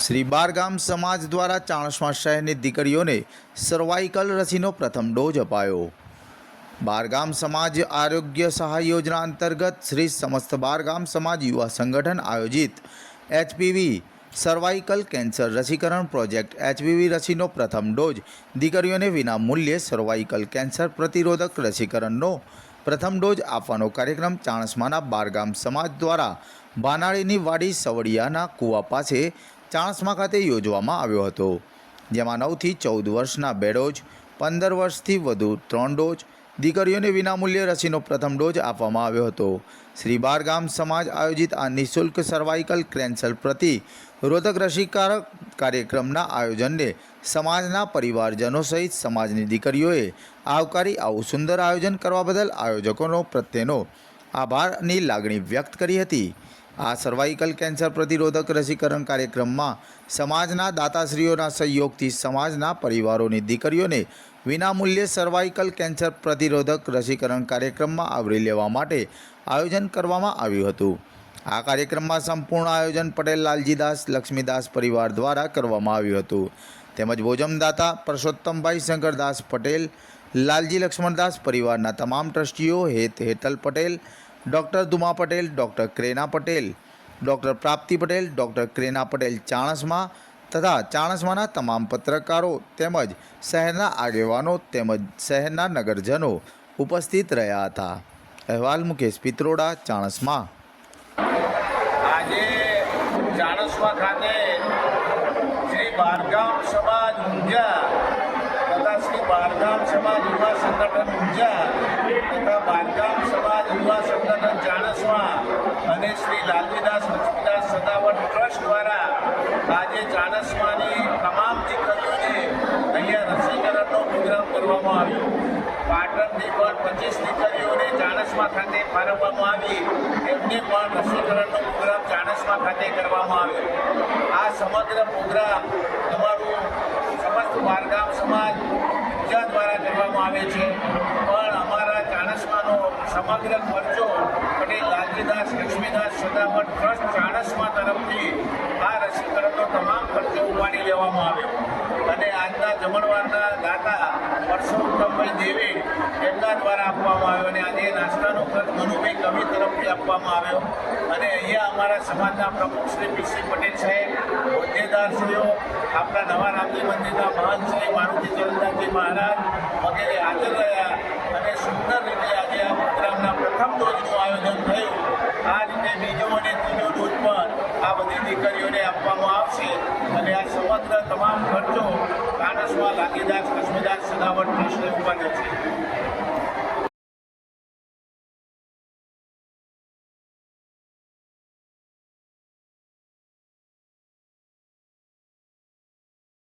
શ્રી બારગામ સમાજ દ્વારા ચાણસ્મા શહેરની દીકરીઓને સર્વાઇકલ રસીનો પ્રથમ ડોઝ અપાયો। બારગામ સમાજ આરોગ્ય સહાય યોજના અંતર્ગત શ્રી સમસ્ત બારગામ સમાજ યુવા સંગઠન આયોજિત એચપીવી સર્વાઇકલ કેન્સર રસીકરણ પ્રોજેક્ટ એચપીવી રસીનો પ્રથમ ડોઝ દીકરીઓને વિના મૂલ્યે સર્વાઇકલ કેન્સર પ્રતિરોધક રસીકરણનો પ્રથમ ડોઝ આપવાનો કાર્યક્રમ ચાણસ્માના બારગામ સમાજ દ્વારા ભાનાળીની વાડી સવડિયાના કૂવા પાસે ચાણસ્મા ખાતે યોજવામાં આવ્યો હતો, જેમાં 9 થી 14 વર્ષના 2 ડોઝ, 15 વર્ષથી વધુ 3 ડોઝ દીકરીઓને વિનામૂલ્યે રસીનો પ્રથમ ડોઝ આપવામાં આવ્યો હતો। શ્રી બારગામ સમાજ આયોજિત આ નિઃશુલ્ક સર્વાઇકલ કેન્સર પ્રતિરોધક રસીકરણ કાર્યક્રમના આયોજનને સમાજના પરિવારજનો સહિત સમાજની દીકરીઓએ આવકારી આવું સુંદર આયોજન કરવા બદલ આયોજકોનો પ્રત્યેનો આભારની લાગણી વ્યક્ત કરી હતી। આ સર્વાઇકલ કેન્સર પ્રતિરોધક રસીકરણ કાર્યક્રમમાં સમાજના દાતાશ્રીઓના સહયોગથી સમાજના પરિવારોની દીકરીઓને વિનામૂલ્યે સર્વાઇકલ કેન્સર પ્રતિરોધક રસીકરણ કાર્યક્રમમાં આવરી લેવા માટે આયોજન કરવામાં આવ્યું હતું। આ કાર્યક્રમમાં સંપૂર્ણ આયોજન પટેલ લાલજીદાસ લક્ષ્મીદાસ પરિવાર દ્વારા કરવામાં આવ્યું હતું, તેમજ ભોજનદાતા પરસોત્તમભાઈ શંકરદાસ પટેલ, લાલજી લક્ષ્મણદાસ પરિવારના તમામ ટ્રસ્ટીઓ Hetal Patel, doctor Duma Patel, doctor Krena Patel, doctor Prapti Patel, doctor Krena Patel Chanasma તથા ચાણસ્માના તમામ પત્રકારો તેમજ શહેરના આગેવાનો તેમજ શહેરના નગરજનો ઉપસ્થિત રહ્યા હતા। અહેવાલ મુકેશ પિત્રોડા, ચાણસ્મા। આજે ચાણસ્મા ખાતે શ્રી બારગામ સમાજ ઊંઝા તથા શ્રી બારગામ સમાજ યુવા સંગઠન ઊંઝા તથા બારગામ સમાજ યુવા સંગઠન ચાણસ્મા અને શ્રી લાલજીદાસ લક્ષ્મીદાસ સદાવટ ટ્રસ્ટ દ્વારા આજે ચાણસ્માની તમામ દીકરીઓને અહીંયા રસીકરણનો પ્રોગ્રામ કરવામાં આવ્યો। પાટણથી પણ 25 દીકરીઓને ચાણસ્મા ખાતે ફાળવવામાં આવી, એમને પણ રસીકરણનો પ્રોગ્રામ ચાણસ્મા ખાતે કરવામાં આવ્યો। આ સમગ્ર પ્રોગ્રામ અમારું સમસ્ત બારગામ સમાજ ઊંઝા દ્વારા કરવામાં આવે છે, પણ અમારા ચાણસ્માનો સમગ્ર ખર્ચો પટેલ લાલજીદાસ લક્ષ્મીદાસ સદાવટ ટ્રસ્ટ ચાણસ્મા તરફથી આ રસીકરણનો તમામ ખર્ચો ઉપાડી લેવામાં આવ્યો અને આજના જમણવારના દાતા પરસોત્તમભાઈ દેવી એમના દ્વારા આપવામાં આવ્યો અને આજે નાસ્તાનો ખર્ચ મનુભાઈ કવિ તરફથી આપવામાં આવ્યો અને અહીંયા અમારા સમાજના પ્રમુખ શ્રી પીસી પટેલ સાહેબ, હોદ્દેદારશ્રીઓ, આપણા નવા રામજી મંદિરના મહંત શ્રી મારુતિ ચરણદાસજી મહારાજ વગેરે હાજર રહ્યા અને સુંદર રીતે આજે આ પ્રોગ્રામના પ્રથમ ડોઝનું આયોજન થયું। આ રીતે બીજો અને ત્રીજો ડોઝ પણ આ બધી દીકરીઓને આપવામાં આવશે અને આ સમગ્ર તમામ ખર્ચો ચાણસ્મા લાલજીદાસ લક્ષ્મીદાસ સદાવટ ટ્રસ્ટને ઉપાડ્યો છે।